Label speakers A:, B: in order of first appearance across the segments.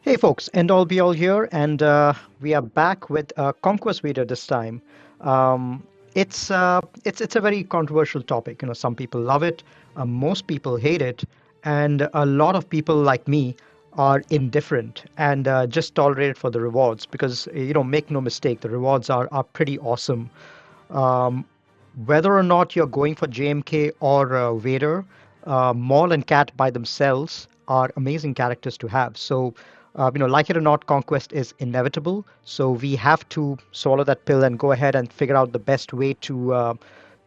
A: Hey folks, End All Be All here, and we are back with Conquest Vader this time. Um, it's a very controversial topic. Some people love it, most people hate it, and a lot of people like me are indifferent and just tolerate it for the rewards because make no mistake, the rewards are pretty awesome. Um, Whether or not you're going for JMK or Vader, Maul and Cat by themselves are amazing characters to have. So, like it or not, Conquest is inevitable. So we have to swallow that pill and go ahead and figure out the best way to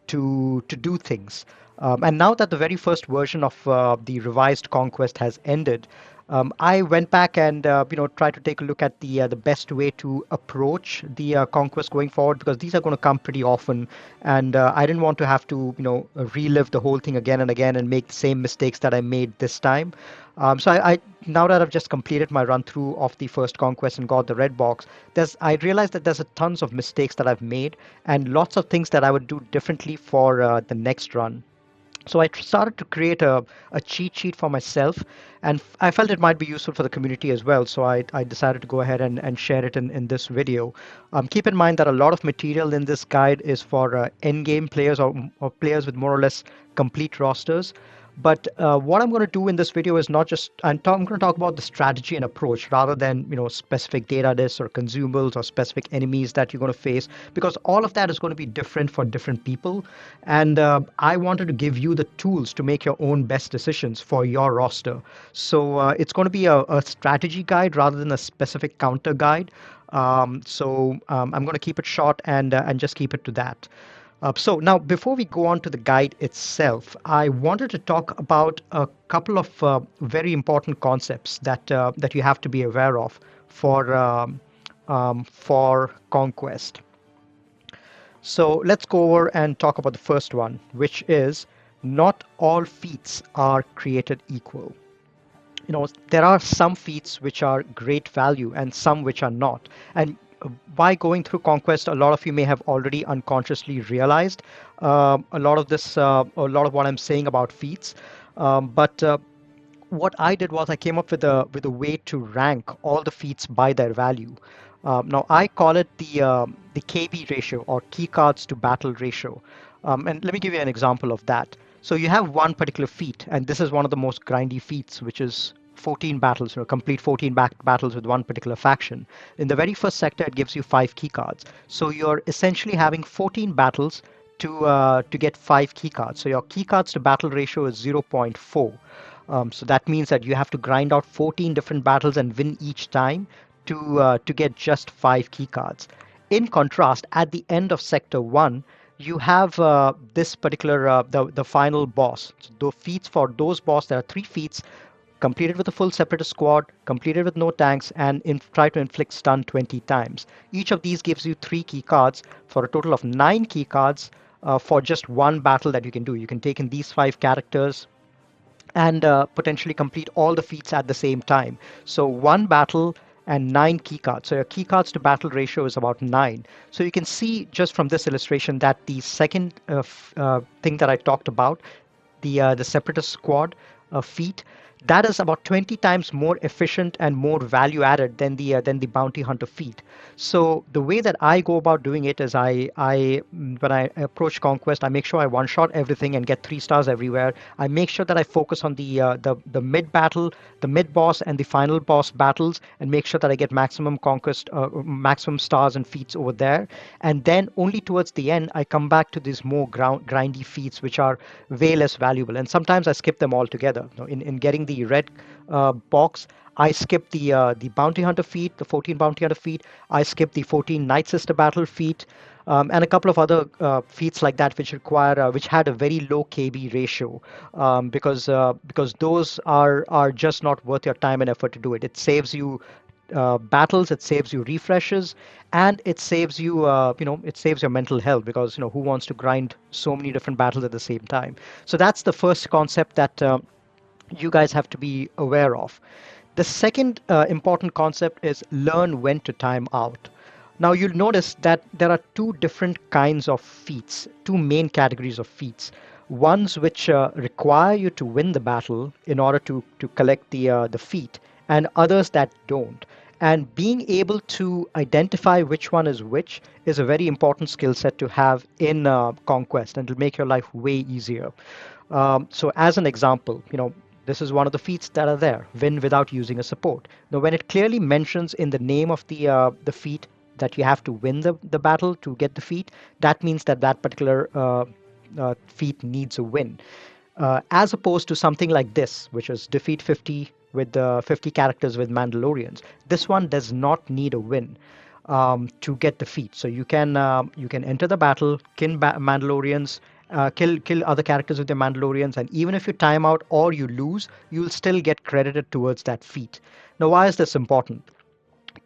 A: do things. And now that the very first version of the revised Conquest has ended, I went back and tried to take a look at the best way to approach the Conquest going forward because these are going to come pretty often, and I didn't want to have to relive the whole thing again and again and make the same mistakes that I made this time. So I now that I've just completed my run through of the first conquest and got the red box, I realized that there's a tons of mistakes that I've made and lots of things that I would do differently for the next run. So I started to create a cheat sheet for myself, and I felt it might be useful for the community as well. So I decided to go ahead and share it in this video. Keep in mind that a lot of material in this guide is for end-game players or players with more or less complete rosters. But what I'm going to do in this video is not just I'm going to talk about the strategy and approach rather than specific data disks or consumables or specific enemies that you're going to face because all of that is going to be different for different people. And I wanted to give you the tools to make your own best decisions for your roster. So it's going to be a strategy guide rather than a specific counter guide. I'm going to keep it short and just keep it to that. So now, before we go on to the guide itself, I wanted to talk about a couple of very important concepts that you have to be aware of for Conquest. So let's go over and talk about the first one, which is not all feats are created equal. There are some feats which are great value and some which are not. And by going through Conquest, a lot of you may have already unconsciously realized a lot of what I'm saying about feats. But what I did was I came up with a way to rank all the feats by their value. Now I call it the KB ratio or key cards to battle ratio. And let me give you an example of that. So you have one particular feat, and this is one of the most grindy feats, which is 14 battles, complete 14 battles with one particular faction. In the very first sector, it gives you 5 key cards. So you're essentially having 14 battles to get 5 key cards. So your key cards to battle ratio is 0.4. So that means that you have to grind out 14 different battles and win each time to get just 5 key cards. In contrast, at the end of Sector 1, you have this particular the final boss. So the feats for those boss, there are 3 feats completed with a full separatist squad, completed with no tanks, and try to inflict stun 20 times. Each of these gives you 3 key cards for a total of 9 key cards for just one battle that you can do. You can take in these 5 characters and potentially complete all the feats at the same time. So one battle and 9 key cards. So your key cards to battle ratio is about 9. So you can see just from this illustration that the second thing that I talked about, the separatist squad feat, that is about 20 times more efficient and more value added than the bounty hunter feat. So the way that I go about doing it is when I approach conquest, I make sure I one shot everything and get 3 stars everywhere. I make sure that I focus on the mid battle, the mid boss, and the final boss battles, and make sure that I get maximum conquest, maximum stars and feats over there. And then only towards the end, I come back to these more grindy feats, which are way less valuable. And sometimes I skip them altogether. In getting the red box, I skip the bounty hunter feat, the 14 bounty hunter feat. I skip the 14 night sister battle feat, and a couple of other feats like that, which had a very low KB ratio, because those are just not worth your time and effort to do it. It saves you battles, it saves you refreshes, and it saves your mental health because who wants to grind so many different battles at the same time. So that's the first concept that you guys have to be aware of. The second important concept is learn when to time out. Now you'll notice that there are 2 different kinds of feats, 2 main categories of feats. Ones which require you to win the battle in order to collect the feat, and others that don't. And being able to identify which one is which is a very important skill set to have in Conquest, and it'll make your life way easier. So, as an example, this is one of the feats that are there: win without using a support. Now, when it clearly mentions in the name of the feat that you have to win the battle to get the feat, that means that that particular feat needs a win. As opposed to something like this, which is defeat 50 with 50 characters with Mandalorians. This one does not need a win to get the feat. So you can enter the battle, kill Mandalorians, kill other characters with the Mandalorians, and even if you time out or you lose, you'll still get credited towards that feat. Now, why is this important?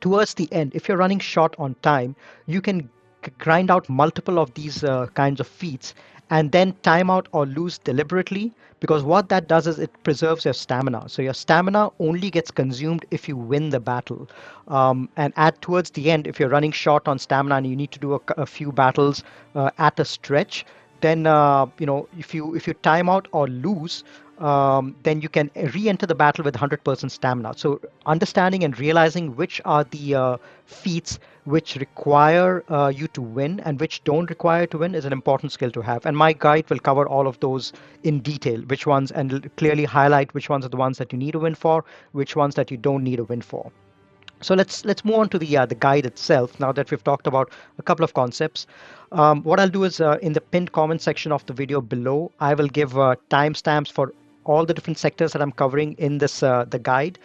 A: Towards the end, if you're running short on time, you can grind out multiple of these kinds of feats and then time out or lose deliberately, because what that does is it preserves your stamina. So your stamina only gets consumed if you win the battle. And at towards the end, if you're running short on stamina and you need to do a few battles at a stretch, then if you time out or lose, then you can re-enter the battle with 100% stamina. So understanding and realizing which are the feats which require you to win and which don't require to win is an important skill to have. And my guide will cover all of those in detail, which ones, and clearly highlight which ones are the ones that you need a win for, which ones that you don't need a win for. So let's move on to the guide itself. Now that we've talked about a couple of concepts, what I'll do is in the pinned comment section of the video below, I will give timestamps for all the different sectors that I'm covering in this the guide,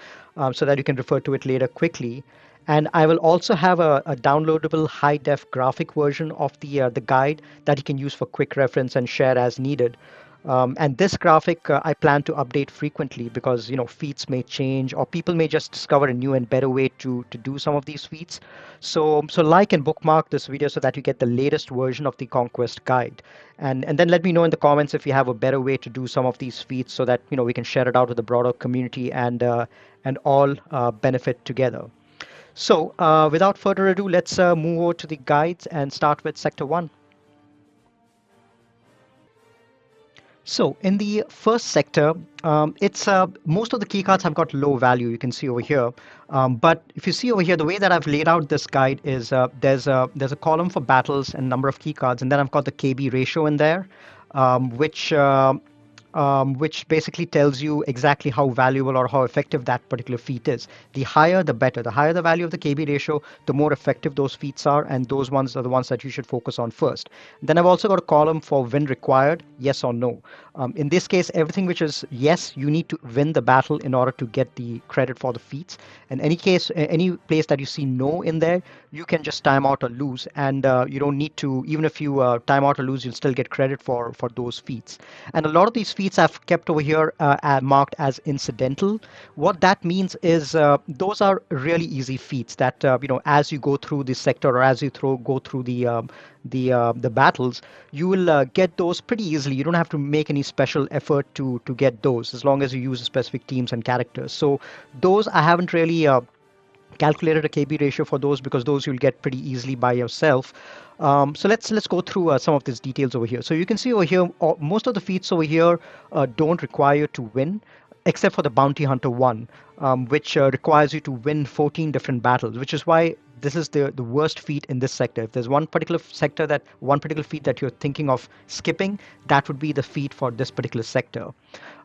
A: so that you can refer to it later quickly. And I will also have a downloadable high def graphic version of the guide that you can use for quick reference and share as needed. And this graphic I plan to update frequently because feats may change or people may just discover a new and better way to do some of these feats. So like and bookmark this video so that you get the latest version of the Conquest guide. And then let me know in the comments if you have a better way to do some of these feats so that we can share it out with the broader community and all benefit together. So without further ado, let's move over to the guides and start with Sector 1. So in the first sector, it's most of the key cards have got low value. You can see over here, but if you see over here, the way that I've laid out this guide is there's a column for battles and number of key cards, and then I've got the KB ratio in there, um, which uh, which basically tells you exactly how valuable or how effective that particular feat is. The higher, the better. The higher the value of the KB ratio, the more effective those feats are, and those ones are the ones that you should focus on first. Then I've also got a column for win required, yes or no. In this case, everything which is yes, you need to win the battle in order to get the credit for the feats. In any case, any place that you see no in there, you can just time out or lose, and you don't need to. Even if you time out or lose, you'll still get credit for those feats. And a lot of these feats I've kept over here marked as incidental. What that means is those are really easy feats that as you go through the sector or as you go through the battles, you will get those pretty easily. You don't have to make any special effort to get those as long as you use specific teams and characters. So those I haven't really calculated a KB ratio for those because those you'll get pretty easily by yourself. So let's go through some of these details over here. So you can see over here, most of the feats over here don't require you to win, except for the Bounty Hunter one, which requires you to win 14 different battles, which is why this is the worst feat in this sector. If there's one particular feat that you're thinking of skipping, that would be the feat for this particular sector.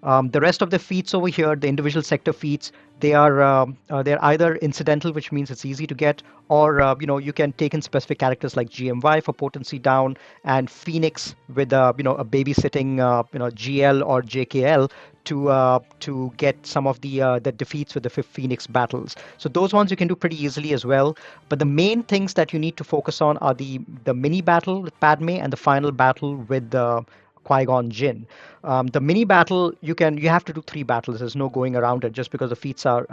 A: The rest of the feats over here, the individual sector feats, they're either incidental, which means it's easy to get, or you can take in specific characters like GMY for potency down, and Phoenix with a babysitting GL or JKL to get some of the defeats with the fifth Phoenix battles. So those ones you can do pretty easily as well. But the main things that you need to focus on are the mini battle with Padme and the final battle with Qui-Gon Jinn. The mini battle you have to do 3 battles. There's no going around it just because the feats are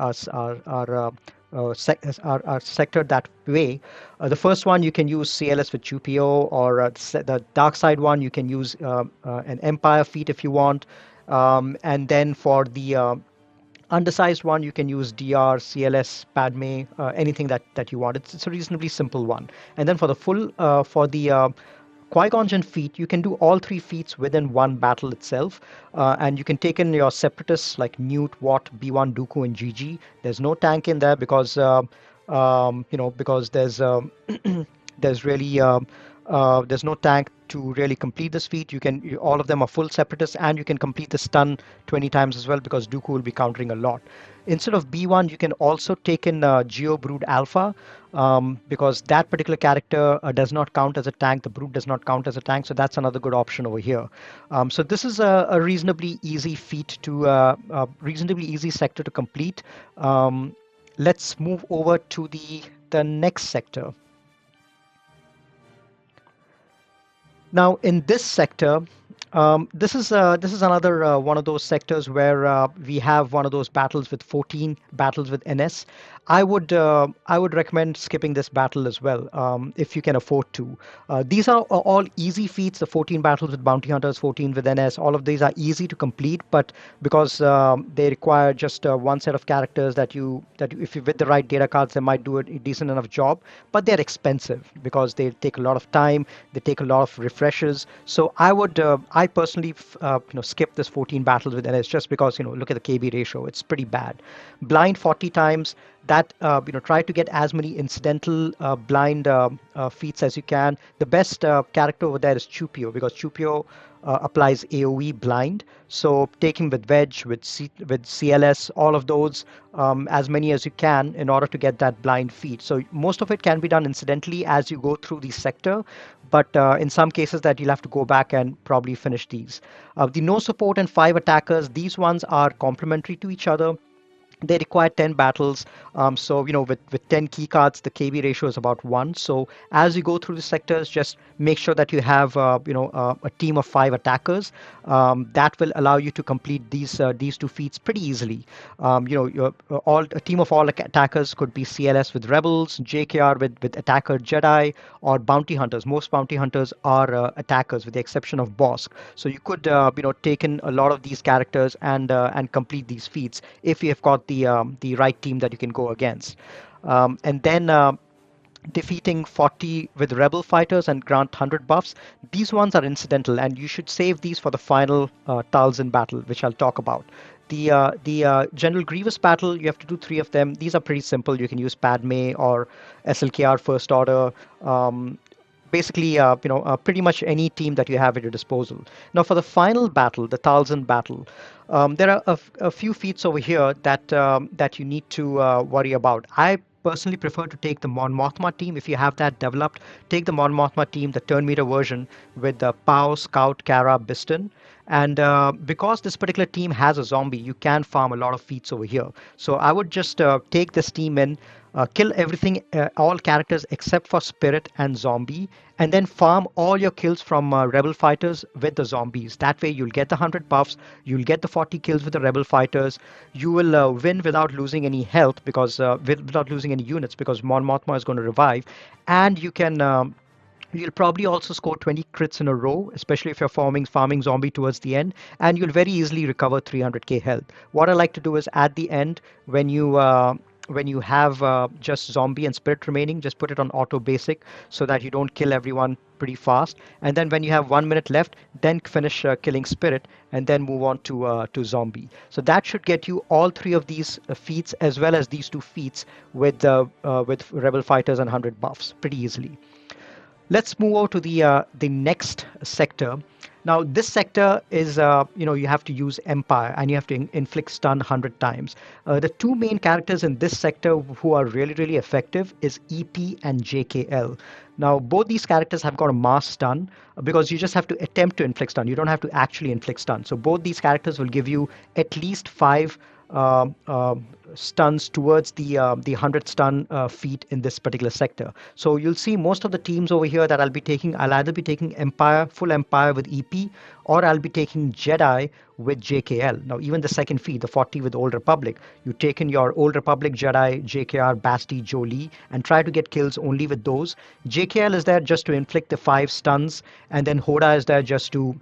A: sectored that way. The first one you can use CLS with Chupio, or the dark side one you can use an Empire feat if you want. And then for the undersized one, you can use DR, CLS, Padme, anything that you want. It's a reasonably simple one. And then for the full, for the Qui-Gon Jinn feat, you can do all three feats within one battle itself, and you can take in your separatists like Newt, Watt, B1, Dooku, and GG. There's no tank in there because because there's really there's no tank to really complete this feat. All of them are full separatists, and you can complete the stun 20 times as well because Dooku will be countering a lot. Instead of B1, you can also take in Geo Brood Alpha because that particular character does not count as a tank. The Brood does not count as a tank, so that's another good option over here. So this is a reasonably easy feat to a reasonably easy sector to complete. Let's move over to the next sector. Now, in this sector, this is another one of those sectors where we have one of those battles with 14 battles with NS. I would recommend skipping this battle as well if you can afford to. These are all easy feats. The 14 battles with bounty hunters, 14 with NS. All of these are easy to complete, but because they require just one set of characters if you with the right data cards, they might do a decent enough job. But they're expensive because they take a lot of time. They take a lot of refreshes. So I personally skip this 14 battles with NS just because look at the KB ratio. It's pretty bad. Blind 40 times. That try to get as many incidental blind feats as you can. The best character over there is Chupio because Chupio applies AoE blind. So take him with Wedge, with CLS, all of those, as many as you can in order to get that blind feat. So most of it can be done incidentally as you go through the sector, but in some cases that you'll have to go back and probably finish these. The no support and 5 attackers, these ones are complementary to each other. They require 10 battles. So, with 10 key cards, the KB ratio is about 1. So as you go through the sectors, just make sure that you have, a team of 5 attackers. That will allow you to complete these two feats pretty easily. A team of all attackers could be CLS with Rebels, JKR with Attacker Jedi, or Bounty Hunters. Most Bounty Hunters are attackers, with the exception of Bosk. So you could, take in a lot of these characters and complete these feats if you have got the right team that you can go against. And then defeating 40 with rebel fighters and grant 100 buffs. These ones are incidental, and you should save these for the final Talzin battle, which I'll talk about. The General Grievous battle, you have to do 3 of them. These are pretty simple. You can use Padme or SLKR First Order. Basically, pretty much any team that you have at your disposal. Now, for the final battle, the Talzin battle, there are a few feats over here that you need to worry about. I personally prefer to take the Mon Mothma team. If you have that developed, take the Mon Mothma team, the turn meter version with the Pow, Scout, Kara, Biston. And because this particular team has a zombie, you can farm a lot of feats over here. So I would just take this team in, kill everything, all characters except for Spirit and Zombie, and then farm all your kills from Rebel fighters with the zombies. That way, you'll get the 100 buffs, you'll get the 40 kills with the Rebel fighters, you will win without losing any health without losing any units because Mon Mothma is going to revive, and you'll probably also score 20 crits in a row, especially if you're farming zombie towards the end, and you'll very easily recover 300k health. What I like to do is at the end, when you have just zombie and spirit remaining, just put it on auto basic so that you don't kill everyone pretty fast. And then when you have 1 minute left, then finish killing spirit and then move on to zombie. So that should get you all 3 of these feats as well as these 2 feats with rebel fighters and 100 buffs pretty easily. Let's move over to the next sector. Now, this sector is, you have to use Empire and you have to inflict stun 100 times. The 2 main characters in this sector who are really, really effective is EP and JKL. Now, both these characters have got a mass stun because you just have to attempt to inflict stun. You don't have to actually inflict stun. So both these characters will give you at least 5 uh, uh, stuns towards the 100 stun feat in this particular sector. So you'll see most of the teams over here that I'll either be taking Empire, full Empire with EP, or I'll be taking Jedi with JKL. Now, even the second feat, the 40 with Old Republic, you take in your Old Republic Jedi, JKR, Basti, Jolie, and try to get kills only with those. JKL is there just to inflict the 5 stuns, and then Hoda is there just to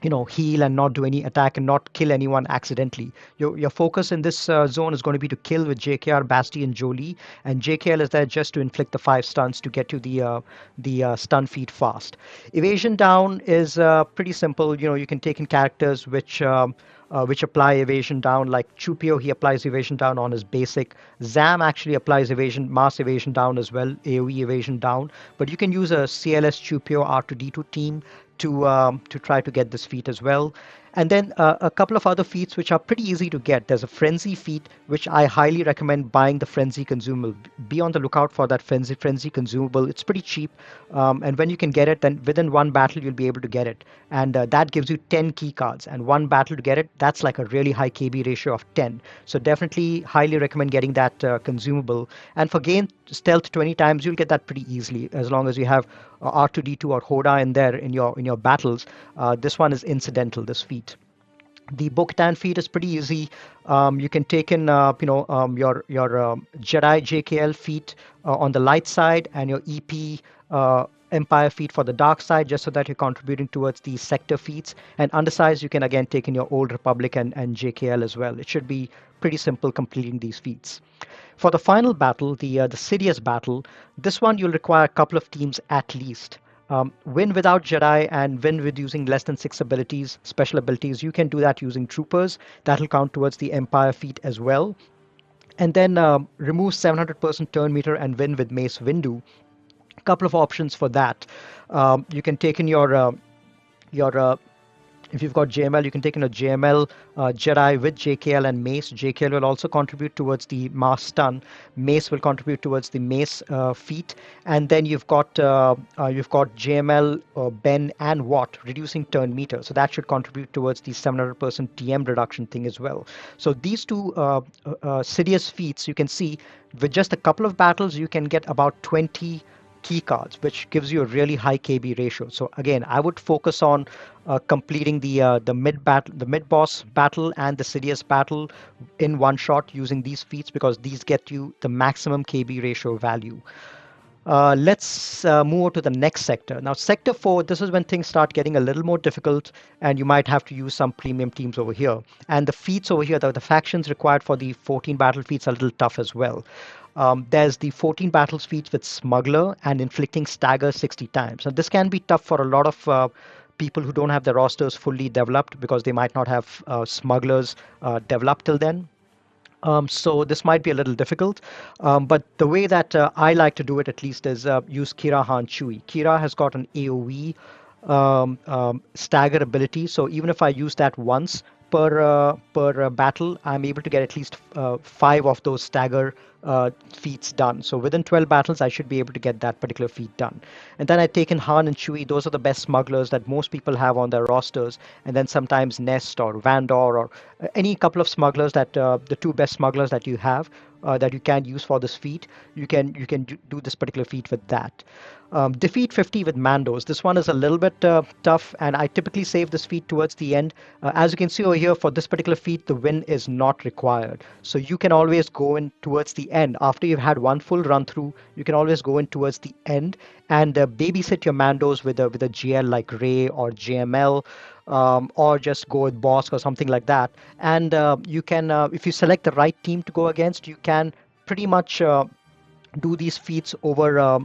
A: heal and not do any attack and not kill anyone accidentally. Your focus in this zone is going to be to kill with JKR, Basti, and Jolie, and JKL is there just to inflict the 5 stuns to get you the stun feed fast. Evasion down is pretty simple. You can take in characters which apply evasion down, like Chupio. He applies evasion down on his basic. Zam actually applies mass evasion down as well, AoE evasion down. But you can use a CLS Chupio R2D2 team to try to get this feat as well. And then a couple of other feats which are pretty easy to get. There's a Frenzy feat, which I highly recommend buying the Frenzy consumable. Be on the lookout for that Frenzy consumable. It's pretty cheap, and when you can get it, then within one battle you'll be able to get it, and that gives you 10 key cards. And one battle to get it, that's like a really high KB ratio of 10. So definitely highly recommend getting that consumable. And for gain stealth 20 times, you'll get that pretty easily as long as you have R2D2 or Hoda in there in your battles. This one is incidental, this feat. The Bo-Katan feat is pretty easy. You can take in your Jedi JKL feat on the light side and your EP Empire feat for the dark side, just so that you're contributing towards the sector feats. And undersized, you can again take in your Old Republic and JKL as well. It should be pretty simple completing these feats. For the final battle, the Sidious battle, this one you'll require a couple of teams at least. Win without Jedi and win with using less than 6 special abilities. You can do that using troopers. That'll count towards the Empire feat as well. And then remove 700% turn meter and win with Mace Windu. A couple of options for that. You can take in your if you've got JML, you can take in a JML Jedi with JKL and Mace. JKL will also contribute towards the Mass Stun. Mace will contribute towards the Mace feat, and then you've got JML, Ben, and Watt reducing turn meter. So that should contribute towards the 700% TM reduction thing as well. So these two Sidious feats, you can see with just a couple of battles, you can get about 20 key cards, which gives you a really high KB ratio. So again, I would focus on completing the mid boss battle and the Sidious battle in one shot using these feats, because these get you the maximum KB ratio value. Let's move on to the next sector. Now, Sector 4, this is when things start getting a little more difficult, and you might have to use some premium teams over here. And the feats over here, the factions required for the 14 battle feats are a little tough as well. There's the 14 battles feats with Smuggler and inflicting stagger 60 times. Now, this can be tough for a lot of people who don't have their rosters fully developed, because they might not have smugglers developed till then. So this might be a little difficult, but the way that I like to do it at least is use Kira Han Chui. Kira has got an AoE stagger ability, so even if I use that once per battle, I'm able to get at least 5 of those stagger feats done. So within 12 battles, I should be able to get that particular feat done. And then I take in Han and Chewie. Those are the best smugglers that most people have on their rosters. And then sometimes Nest or Vandor or any couple of smugglers that the two best smugglers that you have that you can use for this feat. You can do this particular feat with that. Defeat 50 with Mandos. This one is a little bit tough, and I typically save this feat towards the end. As you can see over here, for this particular feat, the win is not required. So you can always go in towards the end. After you've had one full run through, you can always go in towards the end and babysit your Mandos with a GL like Ray or JML. Or just go with Bosk or something like that. And you can, if you select the right team to go against, you can pretty much do these feats over a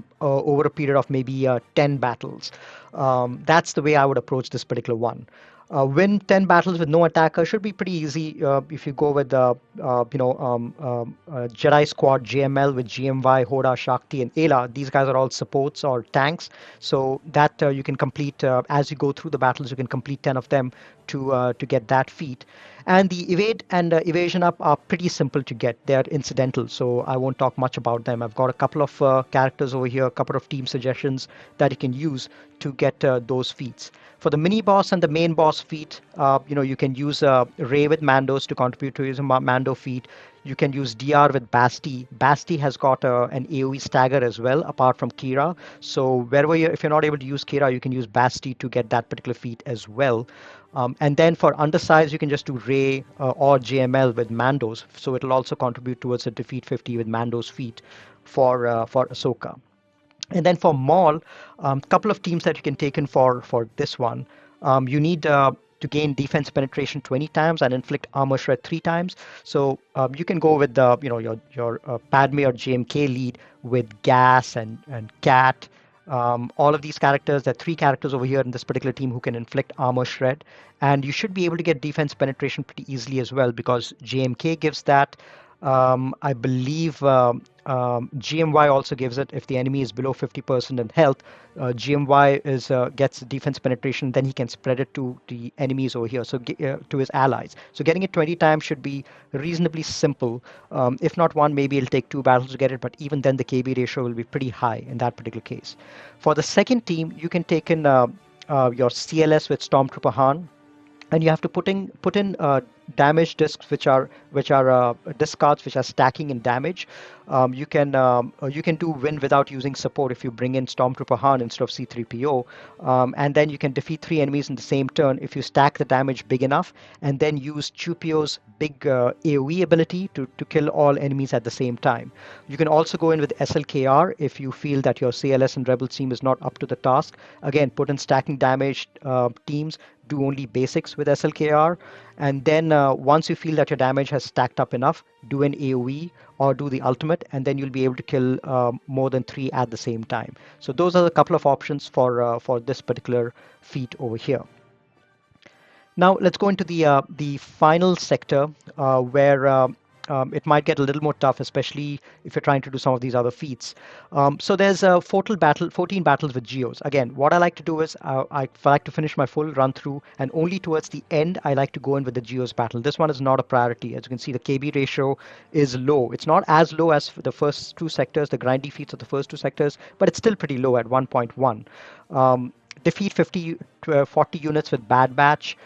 A: period of maybe 10 battles. That's the way I would approach this particular one. Win 10 battles with no attacker should be pretty easy if you go with Jedi Squad JML with GMY, Hoda, Shakti, and Ayla. These guys are all supports or tanks, so that you can complete as you go through the battles. You can complete 10 of them to get that feat. And the evade and evasion up are pretty simple to get. They're incidental, so I won't talk much about them. I've got a couple of characters over here, a couple of team suggestions that you can use to get those feats. For the mini boss and the main boss feat, you can use Ray with Mandos to contribute to his Mando feat. You can use DR with Basti. Basti has got an AoE stagger as well, apart from Kira. So if you're not able to use Kira, you can use Basti to get that particular feat as well. And then for undersize, you can just do Ray or JML with Mandos. So it'll also contribute towards a defeat 50 with Mandos feat for Ahsoka. And then for Maul, couple of teams that you can take in for this one. You need to gain defense penetration 20 times and inflict armor shred 3 times. So you can go with the your Padme or JMK lead with Gas and Cat. All of these characters, there are 3 characters over here in this particular team who can inflict armor shred, and you should be able to get defense penetration pretty easily as well because JMK gives that. I believe GMY also gives it if the enemy is below 50% in health. GMY is gets defense penetration, then he can spread it to the enemies over here, so to his allies. So getting it 20 times should be reasonably simple. If not one, maybe it'll take 2 battles to get it, but even then the KB ratio will be pretty high in that particular case. For the second team, you can take in your CLS with Stormtrooper Han, and you have to put in damage discs which are disc cards which are stacking in damage. You can do win without using support if you bring in Stormtrooper Han instead of C3PO, and then you can defeat 3 enemies in the same turn if you stack the damage big enough, and then use Chupio's big AOE ability to kill all enemies at the same time. You can also go in with SLKR if you feel that your CLS and Rebel team is not up to the task. Again, put in stacking damage teams, do only basics with SLKR, and then once you feel that your damage has stacked up enough, do an AoE or do the ultimate, and then you'll be able to kill more than 3 at the same time. So those are a couple of options for this particular feat over here. Now let's go into the final sector where it might get a little more tough, especially if you're trying to do some of these other feats. So there's a 14 battles with Geos. Again, what I like to do is I like to finish my full run through, and only towards the end I like to go in with the Geos battle. This one is not a priority. As you can see, the KB ratio is low. It's not as low as for the first 2 sectors, the grindy feats of the first 2 sectors, but it's still pretty low at 1.1. Defeat 50 to 40 units with Bad Batch.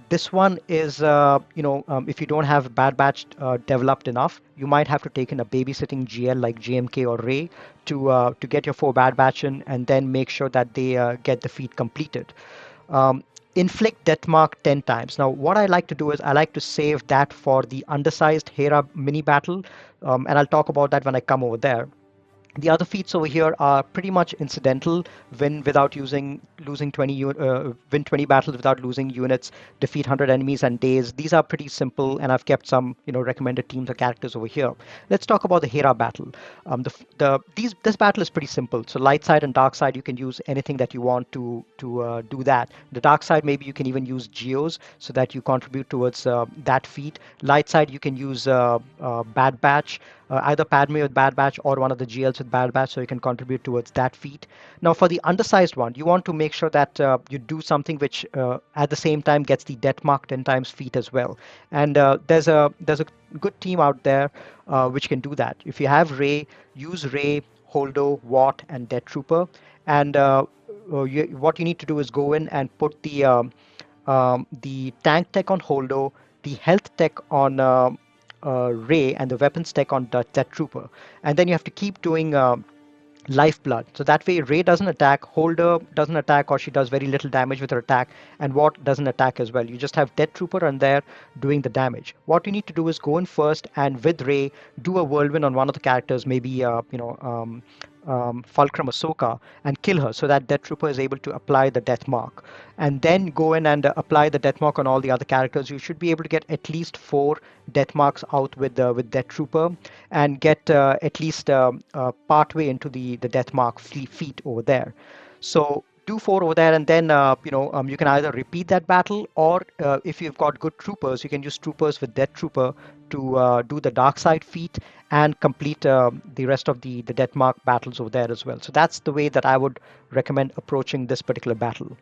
A: This one is, if you don't have Bad Batch developed enough, you might have to take in a babysitting GL like JMK or Ray to get your 4 Bad Batch in, and then make sure that they get the feat completed. Inflict death mark 10 times. Now, what I like to do is I like to save that for the undersized Hera mini battle, and I'll talk about that when I come over there. The other feats over here are pretty much incidental. Win without losing 20 win 20 battles without losing units, defeat 100 enemies and days. These are pretty simple, and I've kept some recommended teams or characters over here. Let's talk about the Hera battle. This battle is pretty simple. So light side and dark side, you can use anything that you want to do that. The dark side, maybe you can even use Geos so that you contribute towards that feat. Light side, you can use Bad Batch, either Padme with Bad Batch or one of the GLs with Bad Batch, so you can contribute towards that feat. Now, for the undersized one, you want to make sure that you do something which, at the same time, gets the death mark 10 times feat as well. And there's a good team out there which can do that. If you have Ray, use Ray, Holdo, Watt, and Death Trooper. And what you need to do is go in and put the tank tech on Holdo, the health tech on Ray, and the weapons tech on that trooper. And then you have to keep doing lifeblood. So that way Ray doesn't attack, Holder doesn't attack, or she does very little damage with her attack, and Watt doesn't attack as well. You just have Death Trooper on there doing the damage. What you need to do is go in first and with Ray do a whirlwind on one of the characters, maybe Fulcrum Ahsoka, and kill her so that Death Trooper is able to apply the death mark. And then go in and apply the death mark on all the other characters. You should be able to get at least 4 death marks out with Death Trooper, and get at least partway into the death mark feat over there. So do 4 over there, and then you can either repeat that battle, or if you've got good troopers, you can use troopers with Death Trooper to do the dark side feat and complete the rest of the death mark battles over there as well. So that's the way that I would recommend approaching this particular battle.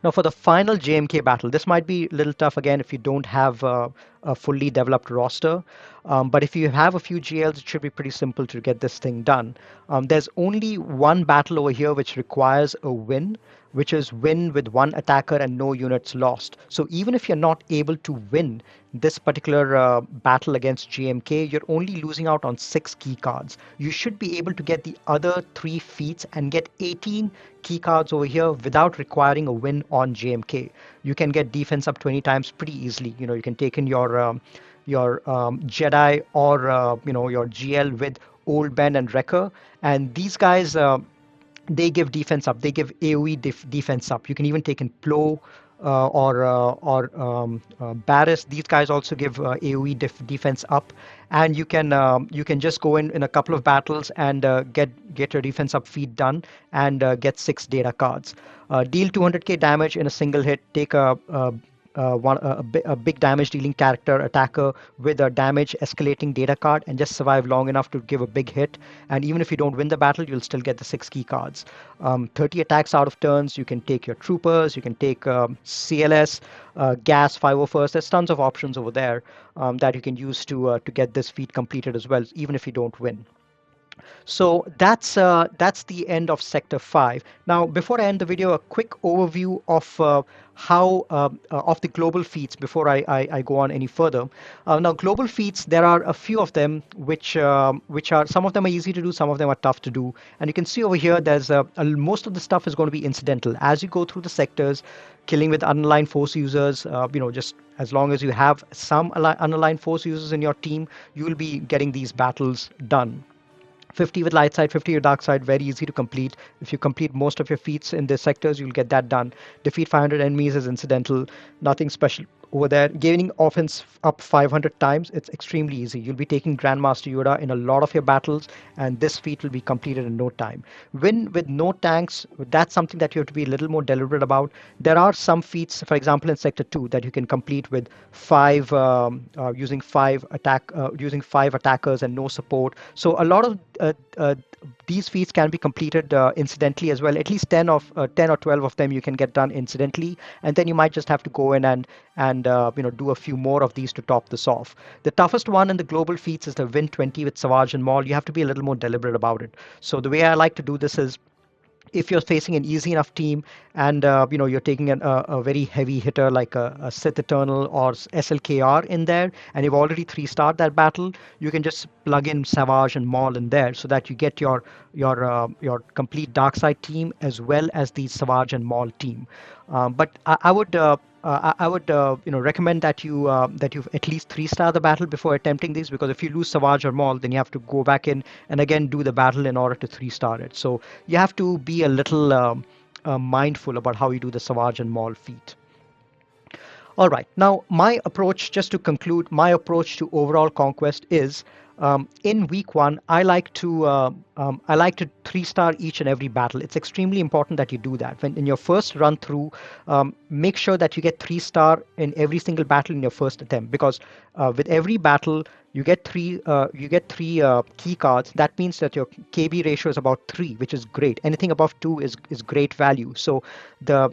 A: Now, for the final JMK battle, this might be a little tough again if you don't have a fully developed roster. But if you have a few GLs, it should be pretty simple to get this thing done. There's only one battle over here which requires a win, which is win with 1 attacker and no units lost. So even if you're not able to win this particular battle against JMK, you're only losing out on 6 key cards. You should be able to get the other 3 feats and get 18 key cards over here without requiring a win on JMK. You can get defense up 20 times pretty easily. You can take in your Jedi or your GL with Old Ben and Wrecker, and these guys they give defense up. They give AoE defense up. You can even take in Plo, or Barris. These guys also give AoE defense up, and you can just go in a couple of battles and get your defense up feat done and get 6 data cards. Deal 200k damage in a single hit. Take a big damage dealing character attacker with a damage escalating data card and just survive long enough to give a big hit. And even if you don't win the battle, you'll still get the 6 key cards. 30 attacks out of turns. You can take your troopers. You can take CLS, gas 501st. There's tons of options over there that you can use to get this feat completed as well, even if you don't win. So that's the end of Sector 5. Now, before I end the video, a quick overview of how of the global feats before I go on any further. Now, global feats, there are a few of them which are some of them are easy to do, some of them are tough to do. And you can see over here, there's most of the stuff is going to be incidental as you go through the sectors. Killing with unaligned force users, just as long as you have some unaligned force users in your team, you will be getting these battles done. 50 with light side, 50 with dark side, very easy to complete. If you complete most of your feats in the sectors, you'll get that done. Defeat 500 enemies is incidental, nothing special over there. Gaining offense up 500 times, it's extremely easy. You'll be taking Grandmaster Yoda in a lot of your battles, and this feat will be completed in no time. Win with no tanks, that's something that you have to be a little more deliberate about. There are some feats, for example, in Sector 2, that you can complete with using five attackers and no support. So a lot of these feats can be completed incidentally as well. At least 10 or 12 of them you can get done incidentally, and then you might just have to go in and do a few more of these to top this off. The toughest one in the global feats is the Win 20 with Savage and Maul. You have to be a little more deliberate about it. So the way I like to do this is, if you're facing an easy enough team and you're taking a very heavy hitter like a Sith Eternal or SLKR in there, and you've already 3-starred that battle, you can just plug in Savage and Maul in there so that you get your complete dark side team as well as the Savage and Maul team. But I would recommend that you at least 3-star the battle before attempting these, because if you lose Savage or Maul, then you have to go back in and again do the battle in order to 3-star it. So you have to be a little mindful about how you do the Savage and Maul feat. All right, now my approach, just to conclude, my approach to overall conquest is, in week 1, I like to 3-star each and every battle. It's extremely important that you do that. When in your first run through, make sure that you get 3-star in every single battle in your first attempt, because with every battle you get three key cards. That means that your KB ratio is about 3, which is great. Anything above 2 is great value. So the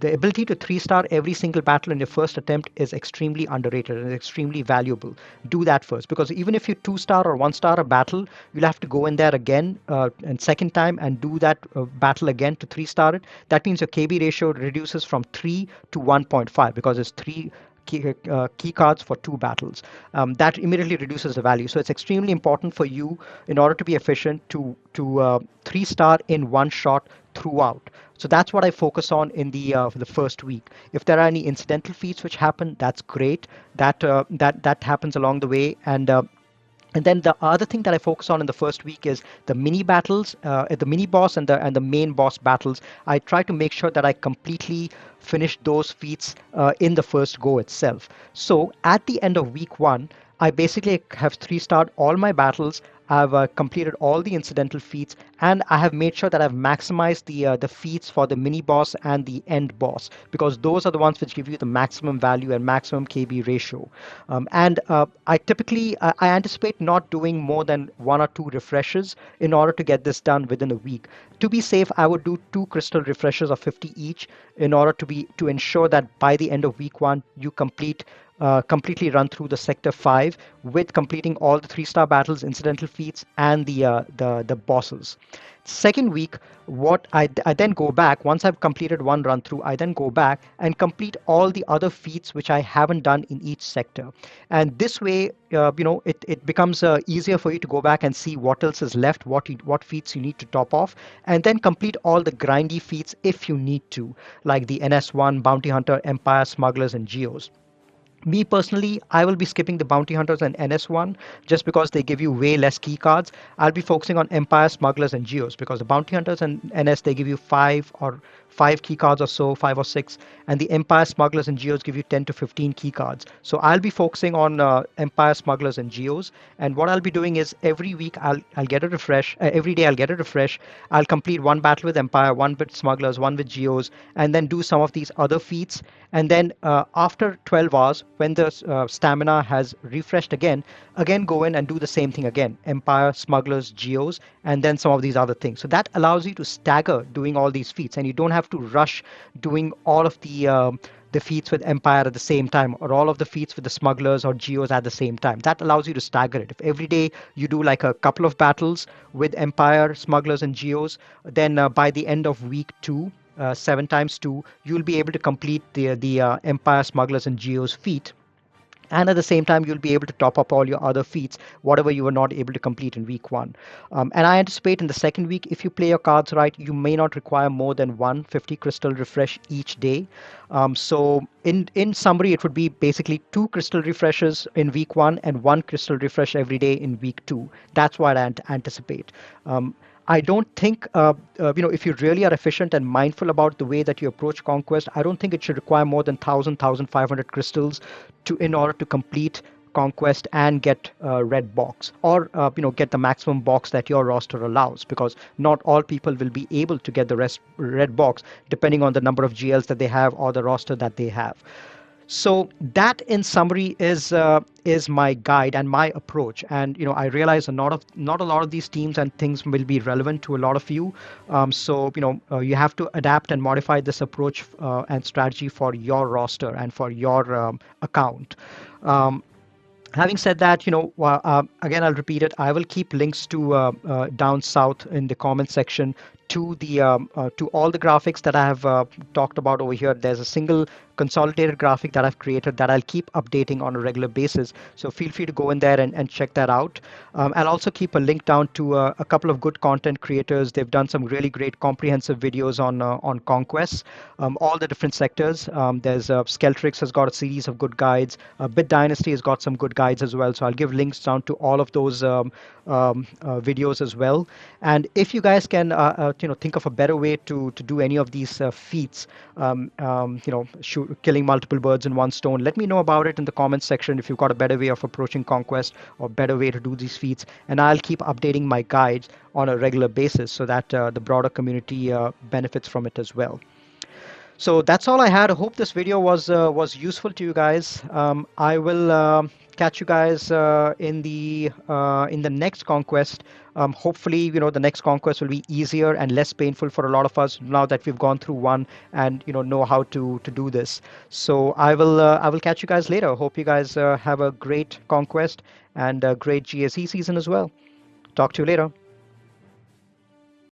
A: ability to 3-star every single battle in your first attempt is extremely underrated and extremely valuable. Do that first, because even if you 2-star or 1-star a battle, you'll have to go in there again and second time and do that battle again to 3-star it. That means your KB ratio reduces from 3 to 1.5, because it's 3 key cards for 2 battles. That immediately reduces the value. So it's extremely important for you, in order to be efficient, to 3-star in one shot throughout. So that's what I focus on in for the first week. If there are any incidental feats which happen, that's great. That happens along the way, and then the other thing that I focus on in the first week is the mini battles, the mini boss and the main boss battles. I try to make sure that I completely finish those feats in the first go itself. So at the end of week 1, I basically have 3-starred all my battles. I've completed all the incidental feats, and I have made sure that I've maximized the feats for the mini boss and the end boss, because those are the ones which give you the maximum value and maximum KB ratio. And I anticipate not doing more than 1 or 2 refreshes in order to get this done within a week. To be safe, I would do 2 crystal refreshes of 50 each in order to ensure that by the end of week 1 you completely run through the Sector 5 with completing all the 3-star battles, incidental feats, and the bosses. Second week, what I then go back, once I've completed one run through, I then go back and complete all the other feats which I haven't done in each sector. And this way, it becomes easier for you to go back and see what else is left, what feats you need to top off, and then complete all the grindy feats if you need to, like the NS1, Bounty Hunter, Empire, Smugglers, and Geos. Me personally, I will be skipping the Bounty Hunters and NS1 just because they give you way less key cards. I'll be focusing on Empire, Smugglers, and Geos, because the Bounty Hunters and NS, they give you 5 or 5 key cards or so, 5 or 6, and the Empire Smugglers and Geos give you 10 to 15 key cards. So I'll be focusing on Empire Smugglers and Geos, and what I'll be doing is every week I'll get a refresh. Every day I'll get a refresh. I'll complete one battle with Empire, one with Smugglers, one with Geos, and then do some of these other feats. And then after 12 hours, when the stamina has refreshed again go in and do the same thing again: Empire, Smugglers, Geos, and then some of these other things. So that allows you to stagger doing all these feats, and you don't have to rush doing all of the feats with Empire at the same time, or all of the feats with the Smugglers or Geos at the same time. That allows you to stagger it. If every day you do like a couple of battles with Empire, Smugglers, and Geos, then by the end of week 2, 7 times 2, you'll be able to complete the Empire, Smugglers, and Geos feat, and at the same time you'll be able to top up all your other feats, whatever you were not able to complete in week 1. And I anticipate in the second week, if you play your cards right, you may not require more than 150 crystal refresh each day. So in summary, it would be basically 2 crystal refreshes in week 1 and 1 crystal refresh every day in week 2. That's what I anticipate. I don't think, if you really are efficient and mindful about the way that you approach Conquest, I don't think it should require more than 1,500 crystals in order to complete Conquest and get red box, or get the maximum box that your roster allows, because not all people will be able to get the red box depending on the number of GLs that they have or the roster that they have. So that, in summary, is my guide and my approach. And I realize not a lot of these teams and things will be relevant to a lot of you. So you have to adapt and modify this approach and strategy for your roster and for your account. Having said that, again, I'll repeat it. I will keep links to down south in the comment section to the to all the graphics that I have talked about over here. There's a single consolidated graphic that I've created that I'll keep updating on a regular basis. So feel free to go in there and check that out. I'll also keep a link down to a couple of good content creators. They've done some really great comprehensive videos on Conquest, all the different sectors. There's Skeltrix has got a series of good guides. Bit Dynasty has got some good guides as well. So I'll give links down to all of those videos as well. And if you guys can, think of a better way to do any of these feats, killing multiple birds in one stone, let me know about it in the comments section. If you've got a better way of approaching Conquest or better way to do these feats, and I'll keep updating my guides on a regular basis so that the broader community benefits from it as well. So that's all I had. I hope this video was useful to you guys. I will catch you guys in the next Conquest. Hopefully, the next Conquest will be easier and less painful for a lot of us now that we've gone through one and know how to do this. So I will catch you guys later. Hope you guys have a great Conquest and a great GSE season as well. Talk to you later.